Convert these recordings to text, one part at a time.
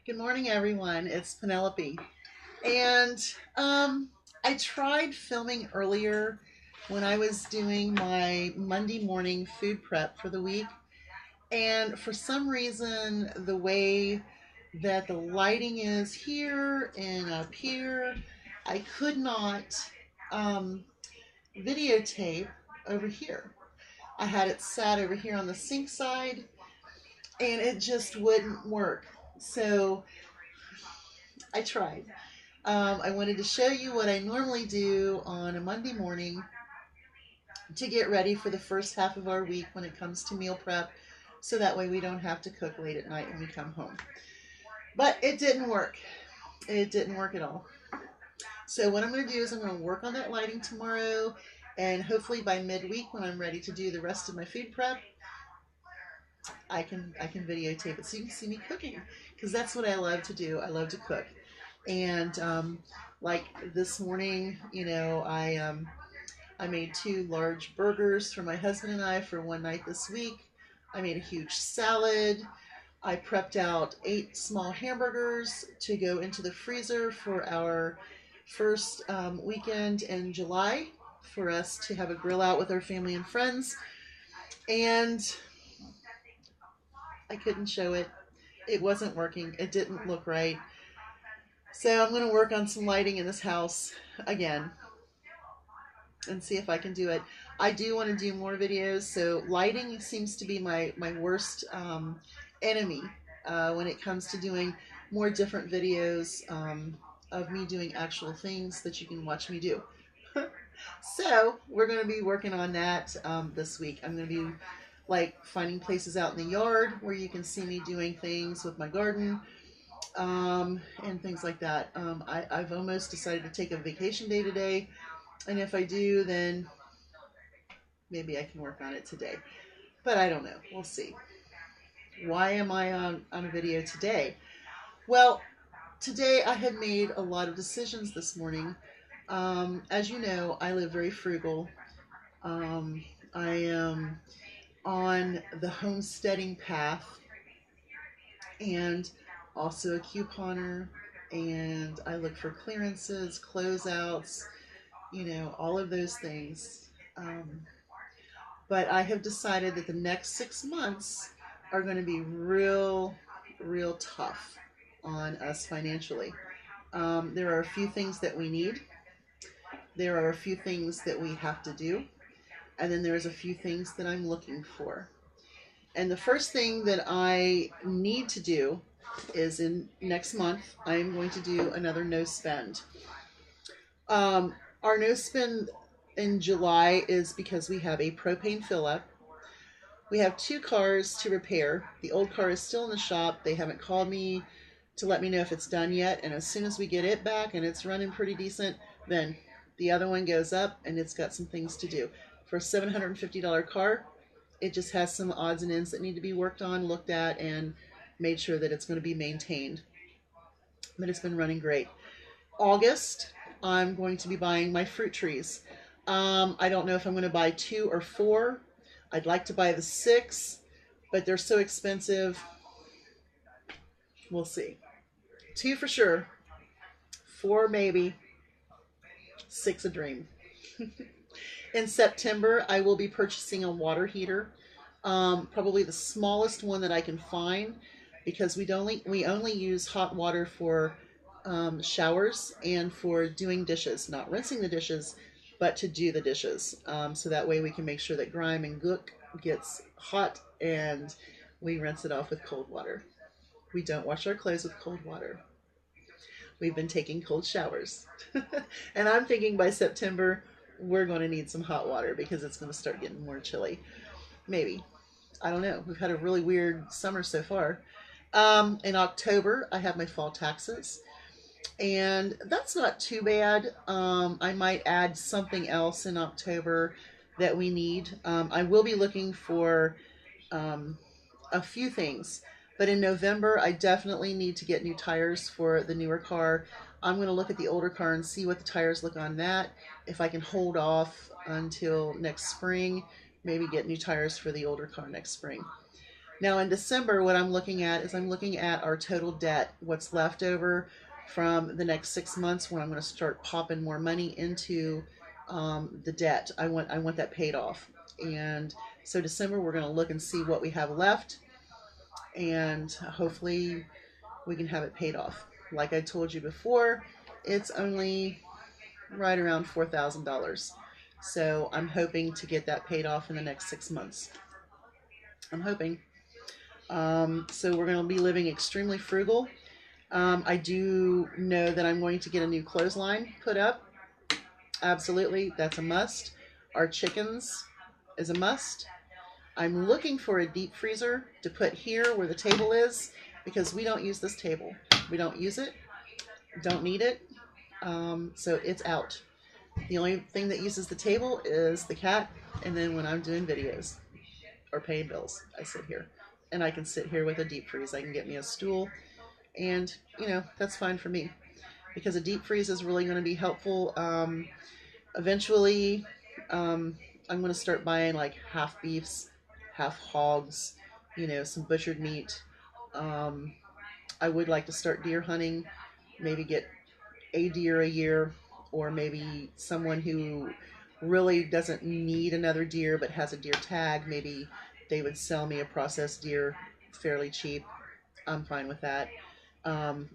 Good morning, everyone. It's Penelope. And I tried filming earlier when I was doing my Monday morning food prep for the week. And for some reason, the way that the lighting is here and up here, I could not um, videotape over here. I had it sat over here on the sink side and it just wouldn't work. So I tried. I wanted to show you what I normally do on a Monday morning to get ready for the first half of our week when it comes to meal prep, so that way we don't have to cook late at night when we come home. But it didn't work. It didn't work at all. So what I'm going to do is I'm going to work on that lighting tomorrow, and hopefully by midweek when I'm ready to do the rest of my food prep, I can videotape it so you can see me cooking, because that's what I love to do. I love to cook. And like this morning, I made two large burgers for my husband and I for one night this week. I made a huge salad. I prepped out 8 small hamburgers to go into the freezer for our first weekend in July for us to have a grill out with our family and friends. And I couldn't show it. It wasn't working. It didn't look right. So I'm going to work on some lighting in this house again and see if I can do it. I do want to do more videos, so lighting seems to be my worst enemy when it comes to doing more different videos of me doing actual things that you can watch me do. So we're going to be working on that this week. I'm going to be like finding places out in the yard where you can see me doing things with my garden and things like that. I've almost decided to take a vacation day today, and if I do, then maybe I can work on it today. But I don't know. We'll see. Why am I on a video today? Well, today I had made a lot of decisions this morning. As you know, I live very frugal. I am on the homesteading path and also a couponer, and I look for clearances, closeouts, all of those things. But I have decided that the next 6 months are going to be real tough on us financially. There are a few things that we need. There are a few things that we have to do. And then there's a few things that I'm looking for. And the first thing that I need to do is in next month, I am going to do another no spend. Our no spend in July is because we have a propane fill up. We have 2 cars to repair. The old car is still in the shop. They haven't called me to let me know if it's done yet. And as soon as we get it back and it's running pretty decent, then the other one goes up and it's got some things to do. For a $750 car, it just has some odds and ends that need to be worked on, looked at, and made sure that it's going to be maintained. But it's been running great. August, I'm going to be buying my fruit trees. I don't know if I'm going to buy 2 or 4. I'd like to buy the 6, but they're so expensive. We'll see. 2 for sure. 4 maybe. 6 a dream. In September, I will be purchasing a water heater, probably the smallest one that I can find, because we only use hot water for showers and for doing dishes, not rinsing the dishes, but to do the dishes. So that way we can make sure that grime and gook gets hot and we rinse it off with cold water. We don't wash our clothes with cold water. We've been taking cold showers. And I'm thinking by September, we're going to need some hot water because it's going to start getting more chilly. Maybe. I don't know. We've had a really weird summer so far. In October, I have my fall taxes. And that's not too bad. I might add something else in October that we need. I will be looking for a few things. But in November, I definitely need to get new tires for the newer car. I'm going to look at the older car and see what the tires look on that. If I can hold off until next spring, maybe get new tires for the older car next spring. Now in December, what I'm looking at is I'm looking at our total debt, what's left over from the next 6 months when I'm going to start popping more money into the debt. I want that paid off. And so December, we're going to look and see what we have left, and hopefully we can have it paid off. Like I told you before, it's only right around $4,000. So I'm hoping to get that paid off in the next 6 months. I'm hoping. So we're going to be living extremely frugal. I do know that I'm going to get a new clothesline put up. Absolutely, that's a must. Our chickens is a must. I'm looking for a deep freezer to put here where the table is, because we don't use this table. We don't use it, don't need it, so it's out. The only thing that uses the table is the cat, and then when I'm doing videos or paying bills, I sit here. And I can sit here with a deep freeze. I can get me a stool, and that's fine for me, because a deep freeze is really going to be helpful. Eventually, I'm going to start buying like half beefs, half hogs, some butchered meat. I would like to start deer hunting, maybe get a deer a year, or maybe someone who really doesn't need another deer but has a deer tag, maybe they would sell me a processed deer fairly cheap. I'm fine with that.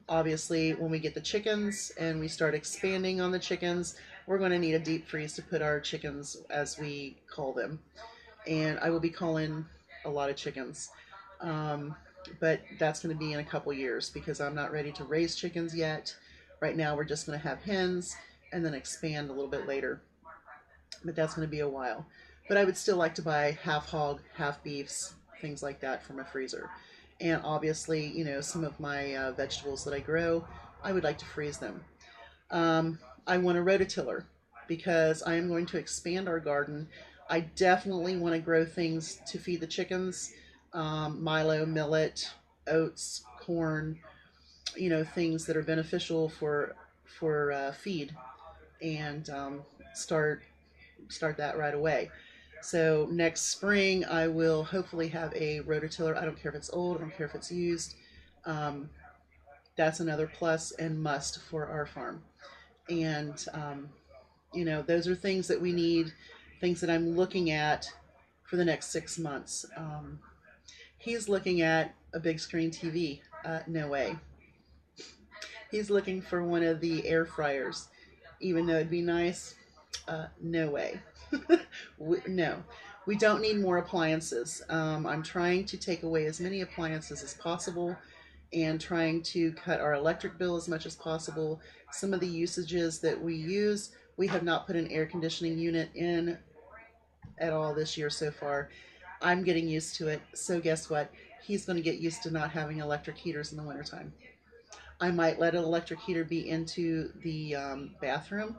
Obviously, when we get the chickens and we start expanding on the chickens, we're going to need a deep freeze to put our chickens, as we call them. And I will be calling a lot of chickens. But that's going to be in a couple years, because I'm not ready to raise chickens yet. Right now, we're just going to have hens and then expand a little bit later. But that's going to be a while. But I would still like to buy half hog, half beefs, things like that from a freezer. And obviously, some of my vegetables that I grow, I would like to freeze them. I want a rototiller, because I am going to expand our garden. I definitely want to grow things to feed the chickens. Milo, millet, oats, corn, things that are beneficial for feed, and start that right away. So next spring, I will hopefully have a rototiller. I don't care if it's old, I don't care if it's used. That's another plus and must for our farm. And those are things that we need, things that I'm looking at for the next 6 months. He's looking at a big screen TV. No way. He's looking for one of the air fryers, even though it'd be nice. No way. No, we don't need more appliances. I'm trying to take away as many appliances as possible, and trying to cut our electric bill as much as possible. Some of the usages that we use, we have not put an air conditioning unit in at all this year so far. I'm getting used to it. So guess what? He's going to get used to not having electric heaters in the wintertime. I might let an electric heater be into the bathroom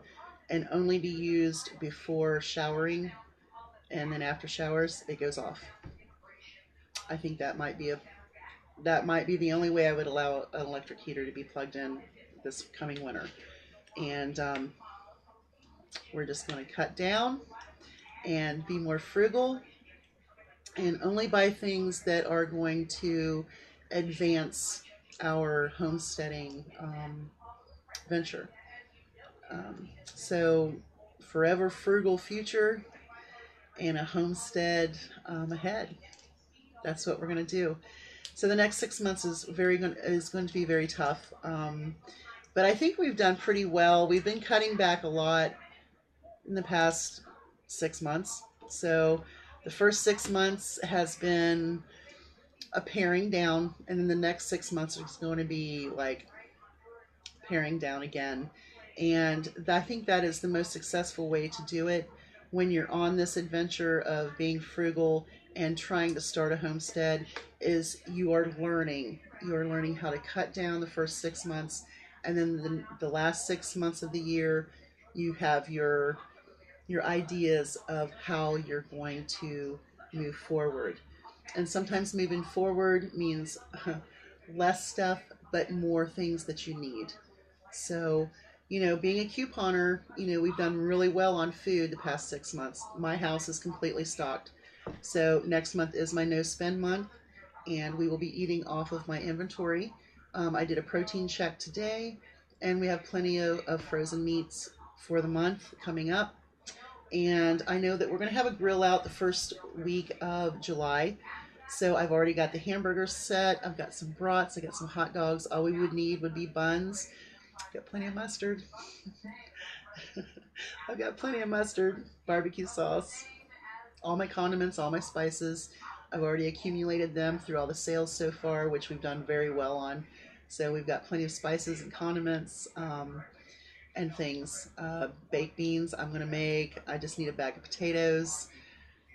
and only be used before showering, and then after showers it goes off. I think that might be the only way I would allow an electric heater to be plugged in this coming winter. And we're just going to cut down and be more frugal, and only buy things that are going to advance our homesteading venture. So forever frugal future and a homestead ahead. That's what we're going to do. So the next 6 months is going to be very tough. But I think we've done pretty well. We've been cutting back a lot in the past 6 months. So the first 6 months has been a paring down, and then the next 6 months is going to be like paring down again. And I think that is the most successful way to do it when you're on this adventure of being frugal and trying to start a homestead, is you are learning how to cut down the first 6 months, and then the last 6 months of the year you have your ideas of how you're going to move forward. And sometimes moving forward means less stuff, but more things that you need. So, being a couponer, we've done really well on food the past 6 months. My house is completely stocked. So next month is my no spend month. and we will be eating off of my inventory. I did a protein check today, and we have plenty of frozen meats for the month coming up. And I know that we're going to have a grill out the first week of July. So I've already got the hamburgers set. I've got some brats. I got some hot dogs. All we would need would be buns. I've got plenty of mustard. I've got plenty of mustard, barbecue sauce, all my condiments, all my spices. I've already accumulated them through all the sales so far, which we've done very well on. So we've got plenty of spices and condiments and things. Baked beans I'm going to make. I just need a bag of potatoes.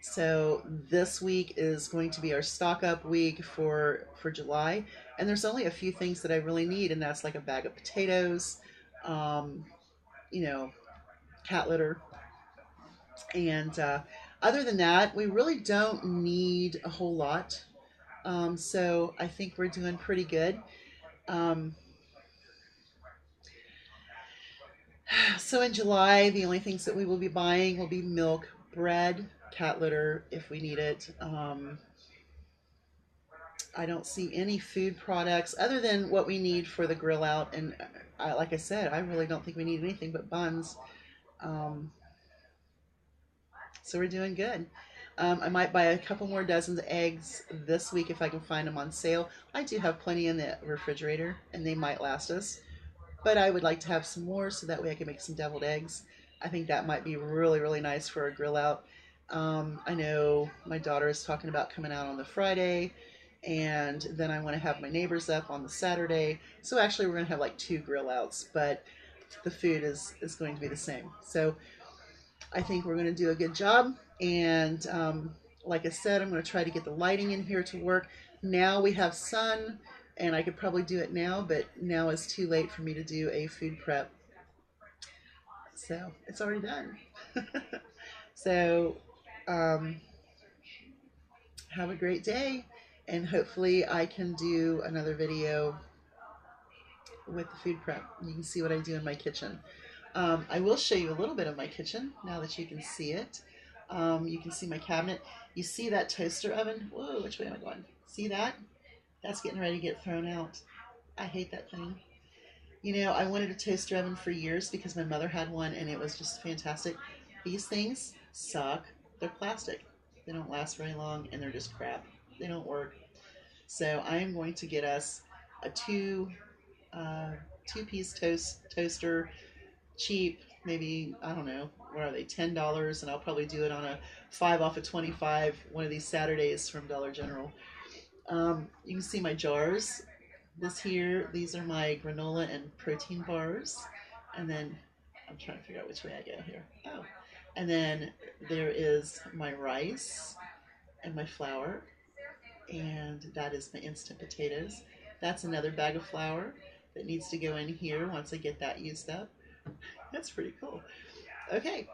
So this week is going to be our stock up week for July. And there's only a few things that I really need, and that's like a bag of potatoes, you know, cat litter. And other than that, we really don't need a whole lot. So I think we're doing pretty good. So in July, the only things that we will be buying will be milk, bread, cat litter if we need it. I don't see any food products other than what we need for the grill out. And like I said, I really don't think we need anything but buns. So we're doing good. I might buy a couple more dozens of eggs this week if I can find them on sale. I do have plenty in the refrigerator, and they might last us. But I would like to have some more so that way I can make some deviled eggs. I think that might be really, really nice for a grill out. I know my daughter is talking about coming out on the Friday, and then I want to have my neighbors up on the Saturday. So actually we're going to have like 2 grill outs, but the food is going to be the same. So I think we're going to do a good job. And like I said, I'm going to try to get the lighting in here to work. Now we have sun, and I could probably do it now, but now it's too late for me to do a food prep. So it's already done. So have a great day, and hopefully I can do another video with the food prep. You can see what I do in my kitchen. I will show you a little bit of my kitchen now that you can see it. You can see my cabinet. You see that toaster oven? Whoa, which way am I going? See that? That's getting ready to get thrown out. I hate that thing. You know, I wanted a toaster oven for years because my mother had one and it was just fantastic. These things suck. They're plastic. They don't last very long and they're just crap. They don't work. So I am going to get us a two-piece toaster, cheap, maybe, I don't know, what are they, $10, and I'll probably do it on a 5 off of 25 one of these Saturdays from Dollar General. You can see my jars. These are my granola and protein bars. And then, I'm trying to figure out which way I go here. Oh, and then there is my rice and my flour. And that is my instant potatoes. That's another bag of flour that needs to go in here once I get that used up. That's pretty cool. Okay,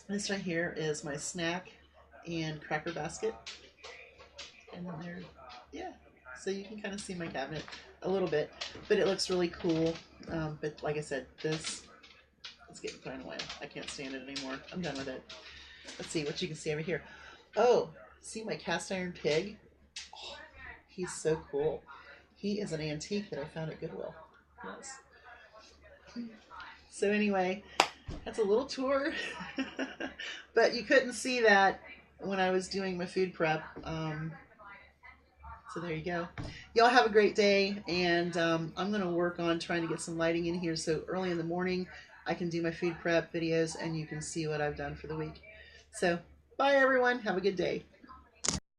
this right here is my snack and cracker basket. And then there, yeah, so you can kind of see my cabinet a little bit, but it looks really cool. But like I said, this is getting thrown away. I can't stand it anymore. I'm done with it. Let's see what you can see over here. Oh, see my cast iron pig? Oh, he's so cool. He is an antique that I found at Goodwill. Yes. So anyway, that's a little tour, but you couldn't see that when I was doing my food prep. So there you go. Y'all have a great day, and I'm going to work on trying to get some lighting in here so early in the morning I can do my food prep videos and you can see what I've done for the week. So bye everyone. Have a good day.